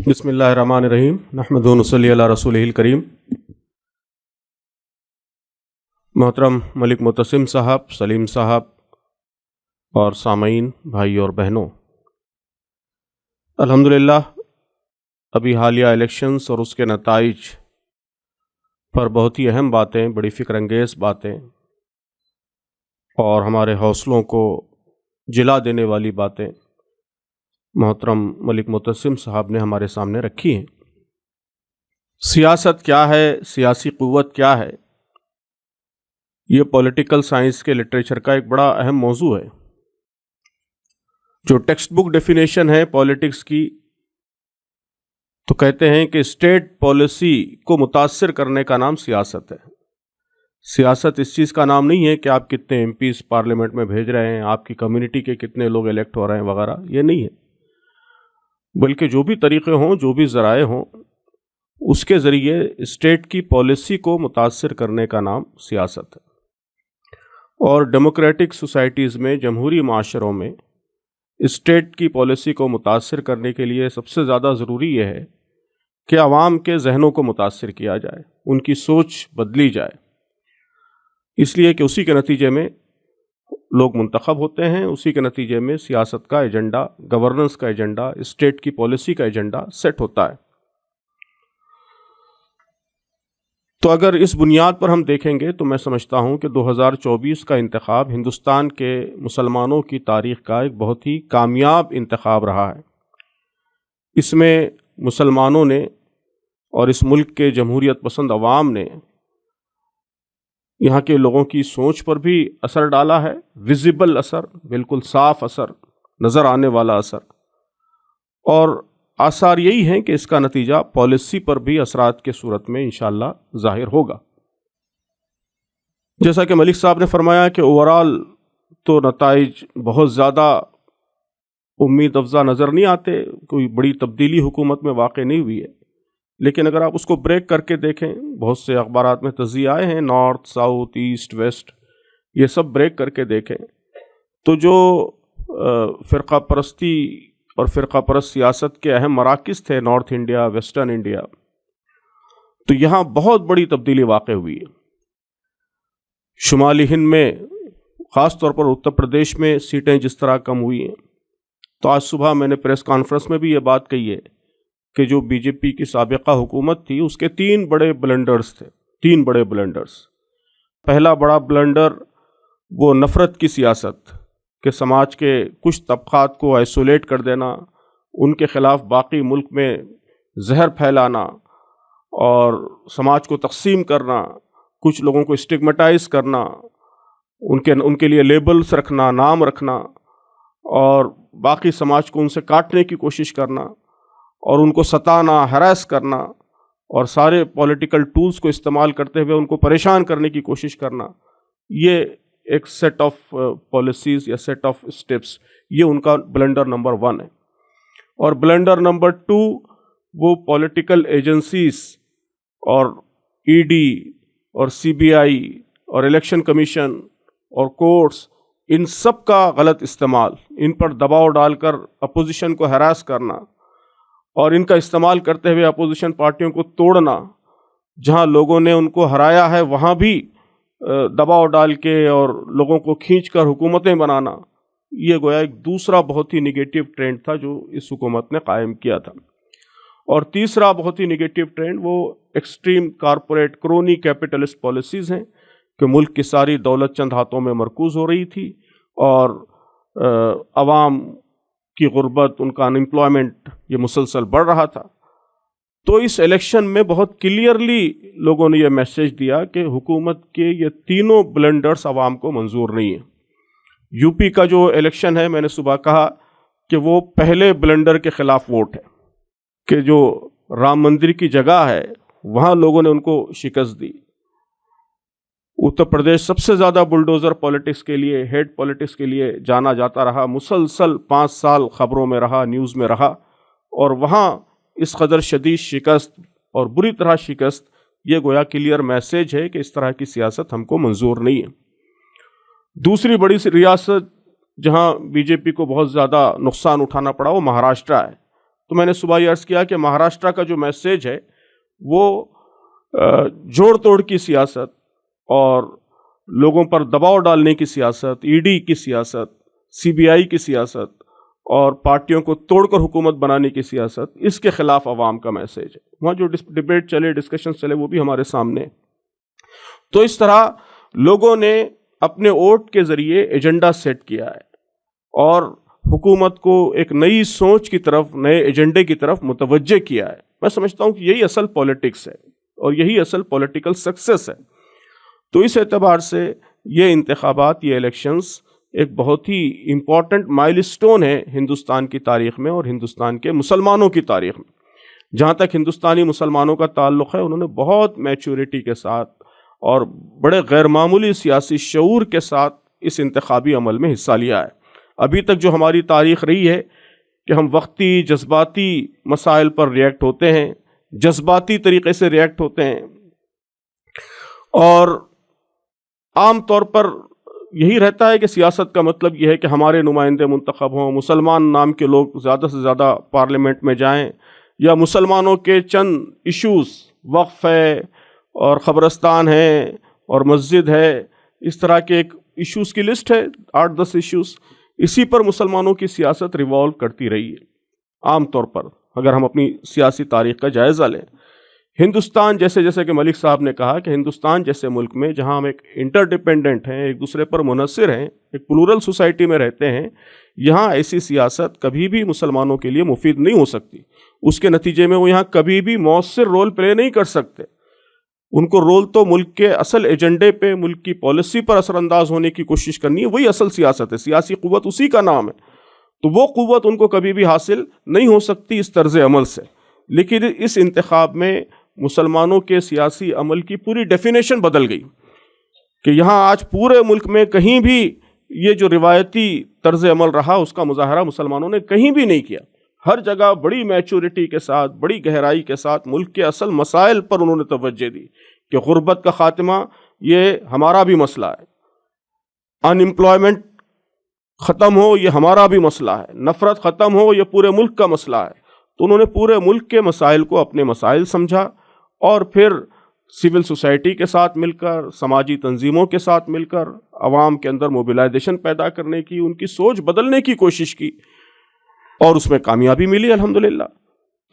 بسم اللہ الرحمن الرحیم نحمدہ و نصلی علی رسولہ الکریم۔ محترم ملک معتصم صاحب، سلیم صاحب اور سامعین بھائی اور بہنوں، الحمدللہ ابھی حالیہ الیکشنز اور اس کے نتائج پر بہت ہی اہم باتیں، بڑی فکر انگیز باتیں اور ہمارے حوصلوں کو جلا دینے والی باتیں محترم ملک معتصم صاحب نے ہمارے سامنے رکھی ہیں۔ سیاست کیا ہے، سیاسی قوت کیا ہے، یہ پولیٹیکل سائنس کے لٹریچر کا ایک بڑا اہم موضوع ہے۔ جو ٹیکسٹ بک ڈیفینیشن ہے پولیٹکس کی، تو کہتے ہیں کہ اسٹیٹ پالیسی کو متاثر کرنے کا نام سیاست ہے۔ سیاست اس چیز کا نام نہیں ہے کہ آپ کتنے ایم پیز پارلیمنٹ میں بھیج رہے ہیں، آپ کی کمیونٹی کے کتنے لوگ الیکٹ ہو رہے ہیں وغیرہ، یہ نہیں ہے، بلکہ جو بھی طریقے ہوں، جو بھی ذرائع ہوں، اس کے ذریعے اسٹیٹ کی پالیسی کو متاثر کرنے کا نام سیاست ہے۔ اور ڈیموکریٹک سوسائٹیز میں، جمہوری معاشروں میں اسٹیٹ کی پالیسی کو متاثر کرنے کے لیے سب سے زیادہ ضروری یہ ہے کہ عوام کے ذہنوں کو متاثر کیا جائے، ان کی سوچ بدلی جائے، اس لیے کہ اسی کے نتیجے میں لوگ منتخب ہوتے ہیں، اسی کے نتیجے میں سیاست کا ایجنڈا، گورننس کا ایجنڈا، اسٹیٹ کی پالیسی کا ایجنڈا سیٹ ہوتا ہے۔ تو اگر اس بنیاد پر ہم دیکھیں گے تو میں سمجھتا ہوں کہ 2024 کا انتخاب ہندوستان کے مسلمانوں کی تاریخ کا ایک بہت ہی کامیاب انتخاب رہا ہے۔ اس میں مسلمانوں نے اور اس ملک کے جمہوریت پسند عوام نے یہاں کے لوگوں کی سوچ پر بھی اثر ڈالا ہے، ویزیبل اثر، بالکل صاف اثر، نظر آنے والا اثر، اور آثار یہی ہیں کہ اس کا نتیجہ پالیسی پر بھی اثرات کے صورت میں انشاءاللہ ظاہر ہوگا۔ جیسا کہ ملک صاحب نے فرمایا کہ اوورال تو نتائج بہت زیادہ امید افزا نظر نہیں آتے، کوئی بڑی تبدیلی حکومت میں واقع نہیں ہوئی ہے، لیکن اگر آپ اس کو بریک کر کے دیکھیں، بہت سے اخبارات میں تجزیے آئے ہیں، نارتھ، ساؤتھ، ایسٹ، ویسٹ، یہ سب بریک کر کے دیکھیں تو جو فرقہ پرستی اور فرقہ پرست سیاست کے اہم مراکز تھے، نارتھ انڈیا، ویسٹرن انڈیا، تو یہاں بہت بڑی تبدیلی واقع ہوئی ہے۔ شمالی ہند میں، خاص طور پر اتر پردیش میں سیٹیں جس طرح کم ہوئی ہیں، تو آج صبح میں نے پریس کانفرنس میں بھی یہ بات کہی ہے کہ جو بی جے پی کی سابقہ حکومت تھی، اس کے 3 بڑے بلنڈرز تھے، 3 بڑے بلنڈرز۔ پہلا بڑا بلنڈر وہ نفرت کی سیاست، کہ سماج کے کچھ طبقات کو آئسولیٹ کر دینا، ان کے خلاف باقی ملک میں زہر پھیلانا اور سماج کو تقسیم کرنا، کچھ لوگوں کو اسٹگمیٹائز کرنا، ان کے لیے لیبلز رکھنا، نام رکھنا، اور باقی سماج کو ان سے کاٹنے کی کوشش کرنا اور ان کو ستانا، ہراس کرنا، اور سارے پولیٹیکل ٹولز کو استعمال کرتے ہوئے ان کو پریشان کرنے کی کوشش کرنا، یہ ایک سیٹ آف پالیسیز یا سیٹ آف اسٹیپس، یہ ان کا بلنڈر نمبر 1 ہے۔ اور بلنڈر نمبر 2 وہ پولیٹیکل ایجنسیز اور ای ڈی اور سی بی آئی اور الیکشن کمیشن اور کورٹس، ان سب کا غلط استعمال، ان پر دباؤ ڈال کر اپوزیشن کو ہراس کرنا اور ان کا استعمال کرتے ہوئے اپوزیشن پارٹیوں کو توڑنا، جہاں لوگوں نے ان کو ہرایا ہے وہاں بھی دباؤ ڈال کے اور لوگوں کو کھینچ کر حکومتیں بنانا، یہ گویا ایک دوسرا بہت ہی نگیٹو ٹرینڈ تھا جو اس حکومت نے قائم کیا تھا۔ اور تیسرا بہت ہی نگیٹو ٹرینڈ وہ extreme corporate crony capitalist policies ہیں، کہ ملک کی ساری دولت چند ہاتھوں میں مرکوز ہو رہی تھی اور عوام کی غربت، ان کا انمپلائمنٹ یہ مسلسل بڑھ رہا تھا۔ تو اس الیکشن میں بہت کلیئرلی لوگوں نے یہ میسیج دیا کہ حکومت کے یہ تینوں بلنڈرز عوام کو منظور نہیں ہیں۔ یو پی کا جو الیکشن ہے، میں نے صبح کہا کہ وہ پہلے بلنڈر کے خلاف ووٹ ہے، کہ جو رام مندر کی جگہ ہے وہاں لوگوں نے ان کو شکست دی۔ اتر پردیش سب سے زیادہ بلڈوزر پالیٹکس کے لیے، ہیڈ پالیٹکس کے لیے جانا جاتا رہا، مسلسل 5 سال خبروں میں رہا، نیوز میں رہا، اور وہاں اس قدر شدید شکست اور بری طرح شکست، یہ گویا کلیئر میسیج ہے کہ اس طرح کی سیاست ہم کو منظور نہیں ہے۔ دوسری بڑی ریاست جہاں بی جے پی کو بہت زیادہ نقصان اٹھانا پڑا وہ مہاراشٹر ہے، تو میں نے صبح یہ عرض کیا کہ مہاراشٹر کا جو میسیج ہے وہ جوڑ توڑ کی سیاست اور لوگوں پر دباؤ ڈالنے کی سیاست، ای ڈی کی سیاست، سی بی آئی کی سیاست اور پارٹیوں کو توڑ کر حکومت بنانے کی سیاست، اس کے خلاف عوام کا میسیج ہے۔ وہاں جو ڈبیٹ چلے، ڈسکشن چلے، وہ بھی ہمارے سامنے۔ تو اس طرح لوگوں نے اپنے ووٹ کے ذریعے ایجنڈا سیٹ کیا ہے اور حکومت کو ایک نئی سوچ کی طرف، نئے ایجنڈے کی طرف متوجہ کیا ہے۔ میں سمجھتا ہوں کہ یہی اصل پولیٹکس ہے اور یہی اصل پولیٹیکل سکسیس ہے۔ تو اس اعتبار سے یہ انتخابات، یہ الیکشنز ایک بہت ہی امپورٹنٹ مائل سٹون ہے ہندوستان کی تاریخ میں اور ہندوستان کے مسلمانوں کی تاریخ میں۔ جہاں تک ہندوستانی مسلمانوں کا تعلق ہے، انہوں نے بہت میچورٹی کے ساتھ اور بڑے غیر معمولی سیاسی شعور کے ساتھ اس انتخابی عمل میں حصہ لیا ہے۔ ابھی تک جو ہماری تاریخ رہی ہے کہ ہم وقتی جذباتی مسائل پر ریئیکٹ ہوتے ہیں، جذباتی طریقے سے ریئیکٹ ہوتے ہیں، اور عام طور پر یہی رہتا ہے کہ سیاست کا مطلب یہ ہے کہ ہمارے نمائندے منتخب ہوں، مسلمان نام کے لوگ زیادہ سے زیادہ پارلیمنٹ میں جائیں، یا مسلمانوں کے چند ایشوز، وقف ہے اور قبرستان ہے اور مسجد ہے، اس طرح کے ایک ایشوز کی لسٹ ہے، 8-10 ایشوز، اسی پر مسلمانوں کی سیاست ریوالو کرتی رہی ہے عام طور پر۔ اگر ہم اپنی سیاسی تاریخ کا جائزہ لیں، ہندوستان جیسے کہ ملک صاحب نے کہا کہ ہندوستان جیسے ملک میں جہاں ہم ایک انٹر ڈیپینڈنٹ ہیں، ایک دوسرے پر منحصر ہیں، ایک پلورل سوسائٹی میں رہتے ہیں، یہاں ایسی سیاست کبھی بھی مسلمانوں کے لیے مفید نہیں ہو سکتی۔ اس کے نتیجے میں وہ یہاں کبھی بھی مؤثر رول پلے نہیں کر سکتے۔ ان کو رول تو ملک کے اصل ایجنڈے پہ، ملک کی پالیسی پر اثر انداز ہونے کی کوشش کرنی ہے، وہی اصل سیاست ہے۔ سیاسی قوت اسی کا نام ہے، تو وہ قوت ان کو کبھی بھی حاصل نہیں ہو سکتی اس طرز عمل سے۔ لیکن اس انتخاب میں مسلمانوں کے سیاسی عمل کی پوری ڈیفینیشن بدل گئی کہ یہاں آج پورے ملک میں کہیں بھی یہ جو روایتی طرز عمل رہا اس کا مظاہرہ مسلمانوں نے کہیں بھی نہیں کیا۔ ہر جگہ بڑی میچورٹی کے ساتھ، بڑی گہرائی کے ساتھ ملک کے اصل مسائل پر انہوں نے توجہ دی کہ غربت کا خاتمہ یہ ہمارا بھی مسئلہ ہے، ان امپلائمنٹ ختم ہو یہ ہمارا بھی مسئلہ ہے، نفرت ختم ہو یہ پورے ملک کا مسئلہ ہے۔ تو انہوں نے پورے ملک کے مسائل کو اپنے مسائل سمجھا اور پھر سول سوسائٹی کے ساتھ مل کر، سماجی تنظیموں کے ساتھ مل کر عوام کے اندر موبلائزیشن پیدا کرنے کی، ان کی سوچ بدلنے کی کوشش کی اور اس میں کامیابی ملی الحمدللہ۔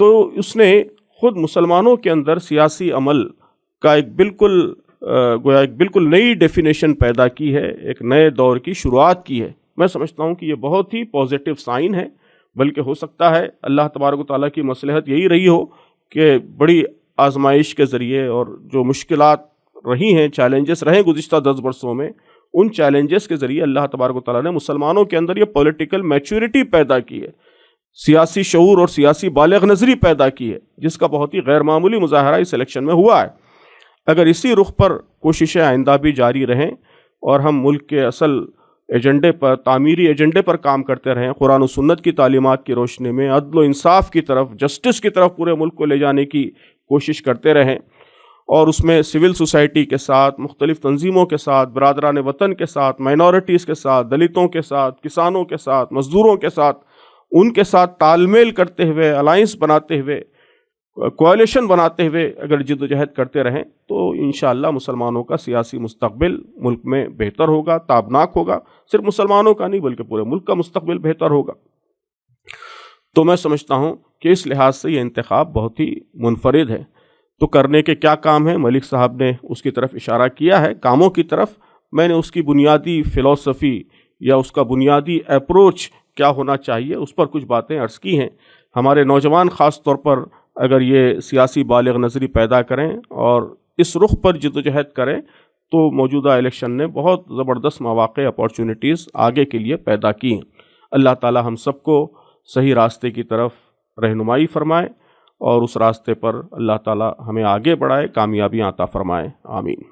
تو اس نے خود مسلمانوں کے اندر سیاسی عمل کا ایک بالکل نئی ڈیفینیشن پیدا کی ہے، ایک نئے دور کی شروعات کی ہے۔ میں سمجھتا ہوں کہ یہ بہت ہی پازیٹیو سائن ہے، بلکہ ہو سکتا ہے اللہ تبارک و تعالیٰ کی مصلحت یہی رہی ہو کہ بڑی آزمائش کے ذریعے اور جو مشکلات رہی ہیں، چیلنجز رہے گزشتہ 10 برسوں میں، ان چیلنجز کے ذریعے اللہ تبارک و تعالیٰ نے مسلمانوں کے اندر یہ پولیٹیکل میچورٹی پیدا کی ہے، سیاسی شعور اور سیاسی بالغ نظری پیدا کی ہے، جس کا بہت ہی غیر معمولی مظاہرہ اس الیکشن میں ہوا ہے۔ اگر اسی رخ پر کوششیں آئندہ بھی جاری رہیں اور ہم ملک کے اصل ایجنڈے پر، تعمیری ایجنڈے پر کام کرتے رہیں، قرآن و سنت کی تعلیمات کی روشنی میں عدل و انصاف کی طرف، جسٹس کی طرف پورے ملک کو لے جانے کی کوشش کرتے رہیں، اور اس میں سول سوسائٹی کے ساتھ، مختلف تنظیموں کے ساتھ، برادران وطن کے ساتھ، مائنورٹیز کے ساتھ، دلتوں کے ساتھ، کسانوں کے ساتھ، مزدوروں کے ساتھ، ان کے ساتھ تال میل کرتے ہوئے، الائنس بناتے ہوئے، کوalition بناتے ہوئے اگر جد و جہد کرتے رہیں تو انشاءاللہ مسلمانوں کا سیاسی مستقبل ملک میں بہتر ہوگا، تابناک ہوگا۔ صرف مسلمانوں کا نہیں بلکہ پورے ملک کا مستقبل بہتر ہوگا۔ تو میں سمجھتا ہوں کہ اس لحاظ سے یہ انتخاب بہت ہی منفرد ہے۔ تو کرنے کے کیا کام ہیں، ملک صاحب نے اس کی طرف اشارہ کیا ہے، کاموں کی طرف۔ میں نے اس کی بنیادی فلسفی یا اس کا بنیادی اپروچ کیا ہونا چاہیے اس پر کچھ باتیں عرض کی ہیں۔ ہمارے نوجوان خاص طور پر اگر یہ سیاسی بالغ نظری پیدا کریں اور اس رخ پر جد و جہد کریں تو موجودہ الیکشن نے بہت زبردست مواقع، اپارچونٹیز آگے کے لیے پیدا کی ہیں۔ اللہ تعالی ہم سب کو صحیح راستے کی طرف رہنمائی فرمائے اور اس راستے پر اللہ تعالی ہمیں آگے بڑھائے، کامیابیاں عطا فرمائے، آمین۔